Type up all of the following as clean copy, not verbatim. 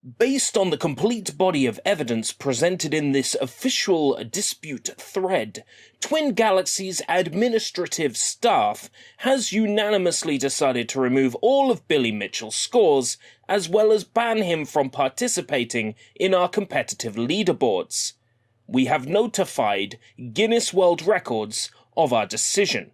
Based on the complete body of evidence presented in this official dispute thread, Twin Galaxies' administrative staff has unanimously decided to remove all of Billy Mitchell's scores, as well as ban him from participating in our competitive leaderboards. We have notified Guinness World Records of our decision.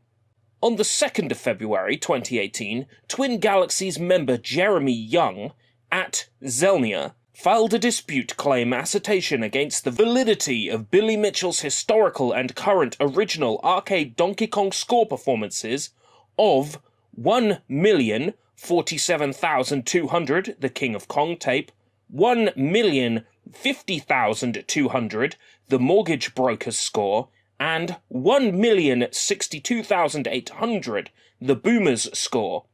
On the 2nd of February 2018, Twin Galaxies member Jeremy Young, at Zelnia, filed a dispute claim assertion against the validity of Billy Mitchell's historical and current original arcade Donkey Kong score performances of 1,047,200, the King of Kong tape, 1,050,200, the Mortgage Broker's score, and 1,062,800, the Boomer's score,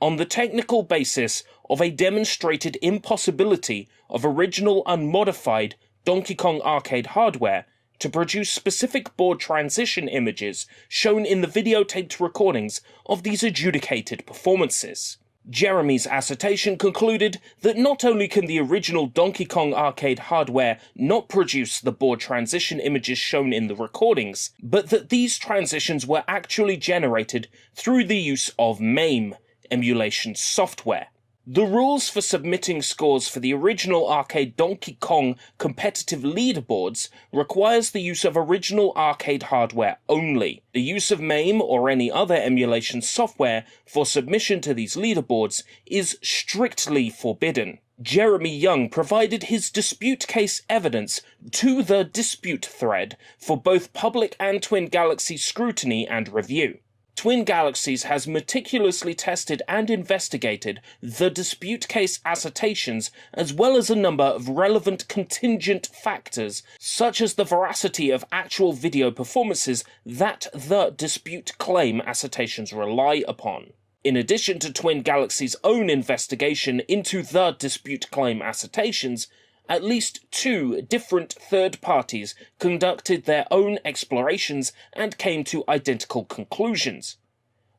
on the technical basis of a demonstrated impossibility of original unmodified Donkey Kong arcade hardware to produce specific board transition images shown in the videotaped recordings of these adjudicated performances. Jeremy's assertion concluded that not only can the original Donkey Kong arcade hardware not produce the board transition images shown in the recordings, but that these transitions were actually generated through the use of MAME emulation software. The rules for submitting scores for the original arcade Donkey Kong competitive leaderboards requires the use of original arcade hardware only. The use of MAME or any other emulation software for submission to these leaderboards is strictly forbidden. Jeremy Young provided his dispute case evidence to the dispute thread for both public and Twin Galaxies scrutiny and review. Twin Galaxies has meticulously tested and investigated the dispute case assertions as well as a number of relevant contingent factors, such as the veracity of actual video performances that the dispute claim assertions rely upon. In addition to Twin Galaxies' own investigation into the dispute claim assertions, at least 2 different third parties conducted their own explorations and came to identical conclusions.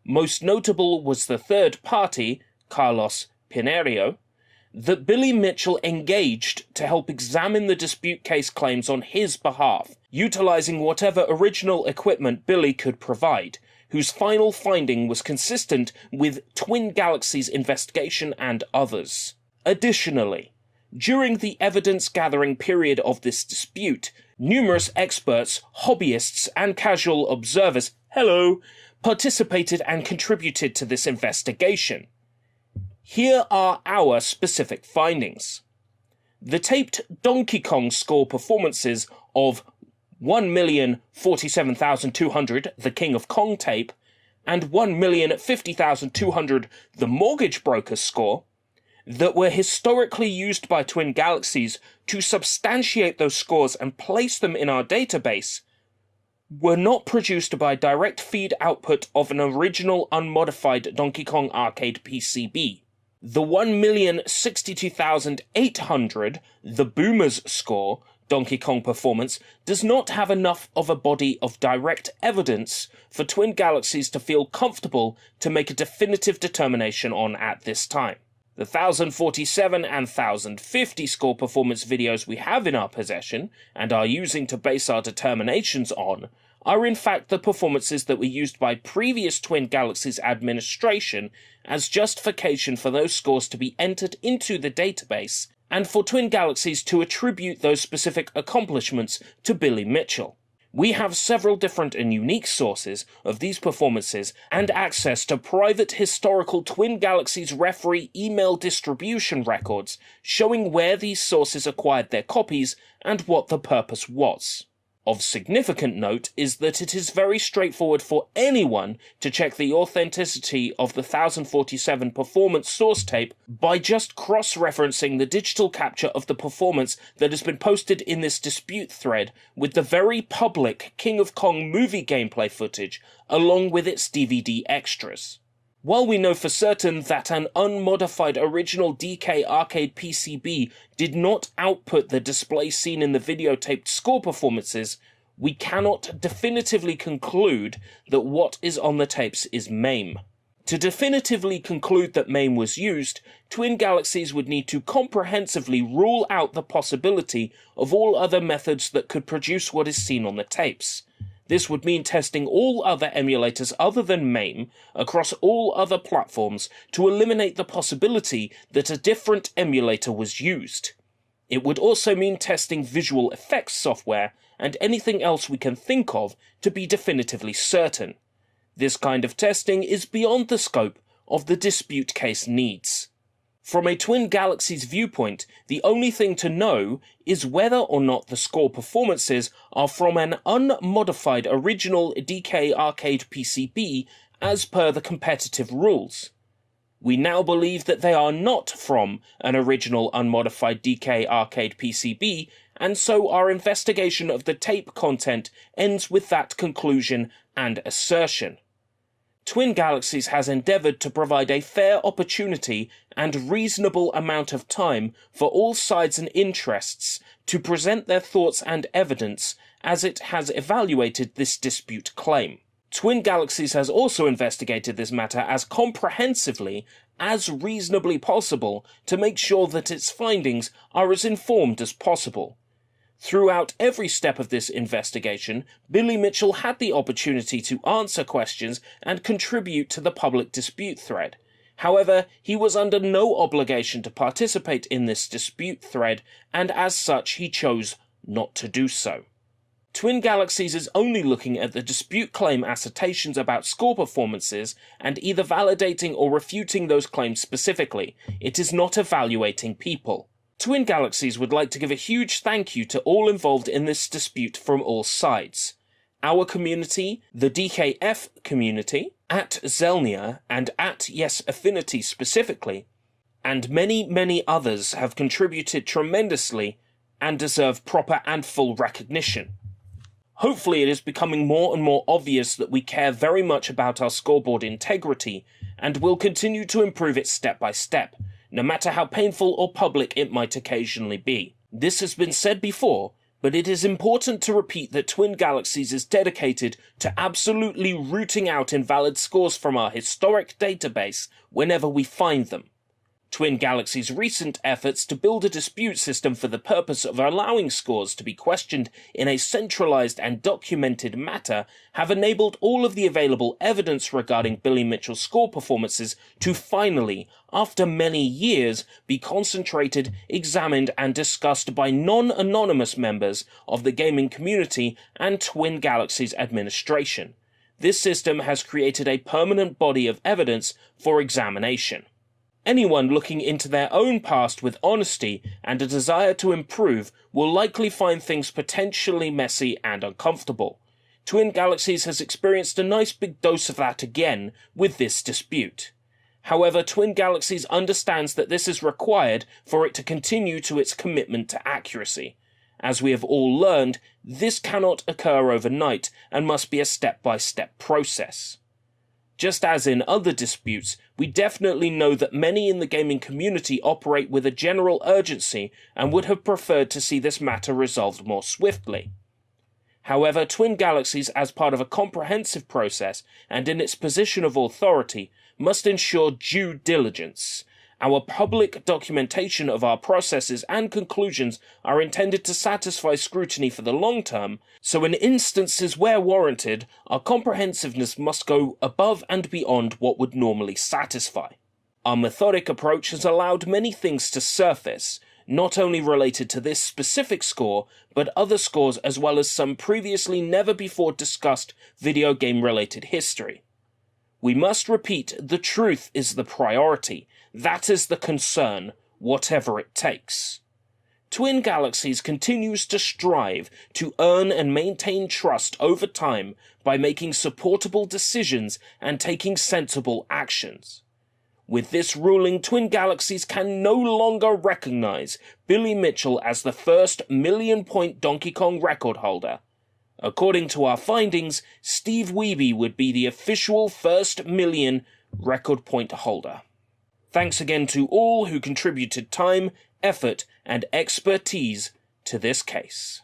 Most notable was the third party, Carlos Pinerio, that Billy Mitchell engaged to help examine the dispute case claims on his behalf, utilizing whatever original equipment Billy could provide, whose final finding was consistent with Twin Galaxies' investigation and others. Additionally, during the evidence-gathering period of this dispute, numerous experts, hobbyists, and casual observers, participated and contributed to this investigation. Here are our specific findings. The taped Donkey Kong score performances of 1,047,200, the King of Kong tape, and 1,050,200, the Mortgage Broker's score, that were historically used by Twin Galaxies to substantiate those scores and place them in our database, were not produced by direct feed output of an original unmodified Donkey Kong arcade PCB. The 1,062,800, the Boomer's score, Donkey Kong performance, does not have enough of a body of direct evidence for Twin Galaxies to feel comfortable to make a definitive determination on at this time. The 1047 and 1050 score performance videos we have in our possession, and are using to base our determinations on, are in fact the performances that were used by previous Twin Galaxies administration as justification for those scores to be entered into the database, and for Twin Galaxies to attribute those specific accomplishments to Billy Mitchell. We have several different and unique sources of these performances and access to private historical Twin Galaxies referee email distribution records showing where these sources acquired their copies and what the purpose was. Of significant note is that it is very straightforward for anyone to check the authenticity of the 1047 performance source tape by just cross-referencing the digital capture of the performance that has been posted in this dispute thread with the very public King of Kong movie gameplay footage along with its DVD extras. While we know for certain that an unmodified original DK arcade PCB did not output the display seen in the videotaped score performances, we cannot definitively conclude that what is on the tapes is MAME. To definitively conclude that MAME was used, Twin Galaxies would need to comprehensively rule out the possibility of all other methods that could produce what is seen on the tapes. This would mean testing all other emulators other than MAME across all other platforms to eliminate the possibility that a different emulator was used. It would also mean testing visual effects software and anything else we can think of to be definitively certain. This kind of testing is beyond the scope of the dispute case needs. From a Twin Galaxies viewpoint, the only thing to know is whether or not the score performances are from an unmodified original DK arcade PCB as per the competitive rules. We now believe that they are not from an original unmodified DK arcade PCB, and so our investigation of the tape content ends with that conclusion and assertion. Twin Galaxies has endeavoured to provide a fair opportunity and reasonable amount of time for all sides and interests to present their thoughts and evidence as it has evaluated this dispute claim. Twin Galaxies has also investigated this matter as comprehensively as reasonably possible to make sure that its findings are as informed as possible. Throughout every step of this investigation, Billy Mitchell had the opportunity to answer questions and contribute to the public dispute thread. However, he was under no obligation to participate in this dispute thread, and as such he chose not to do so. Twin Galaxies is only looking at the dispute claim assertions about score performances and either validating or refuting those claims specifically. It is not evaluating people. Twin Galaxies would like to give a huge thank you to all involved in this dispute from all sides. Our community, the DKF community, at Zelnia and at Yes Affinity specifically, and many others have contributed tremendously and deserve proper and full recognition. Hopefully it is becoming more and more obvious that we care very much about our scoreboard integrity and will continue to improve it step by step, no matter how painful or public it might occasionally be. This has been said before, but it is important to repeat that Twin Galaxies is dedicated to absolutely rooting out invalid scores from our historic database whenever we find them. Twin Galaxies' recent efforts to build a dispute system for the purpose of allowing scores to be questioned in a centralized and documented matter have enabled all of the available evidence regarding Billy Mitchell's score performances to finally, after many years, be concentrated, examined and discussed by non-anonymous members of the gaming community and Twin Galaxies administration. This system has created a permanent body of evidence for examination. Anyone looking into their own past with honesty and a desire to improve will likely find things potentially messy and uncomfortable. Twin Galaxies has experienced a nice big dose of that again with this dispute. However, Twin Galaxies understands that this is required for it to continue to its commitment to accuracy. As we have all learned, this cannot occur overnight and must be a step-by-step process. Just as in other disputes, we definitely know that many in the gaming community operate with a general urgency and would have preferred to see this matter resolved more swiftly. However, Twin Galaxies, as part of a comprehensive process and in its position of authority, must ensure due diligence. Our public documentation of our processes and conclusions are intended to satisfy scrutiny for the long term, so in instances where warranted, our comprehensiveness must go above and beyond what would normally satisfy. Our methodic approach has allowed many things to surface, not only related to this specific score, but other scores as well as some previously never before discussed video game related history. We must repeat, the truth is the priority. That is the concern, whatever it takes. Twin Galaxies continues to strive to earn and maintain trust over time by making supportable decisions and taking sensible actions. With this ruling, Twin Galaxies can no longer recognize Billy Mitchell as the first million-point Donkey Kong record holder. According to our findings, Steve Wiebe would be the official first million record point holder. Thanks again to all who contributed time, effort, and expertise to this case.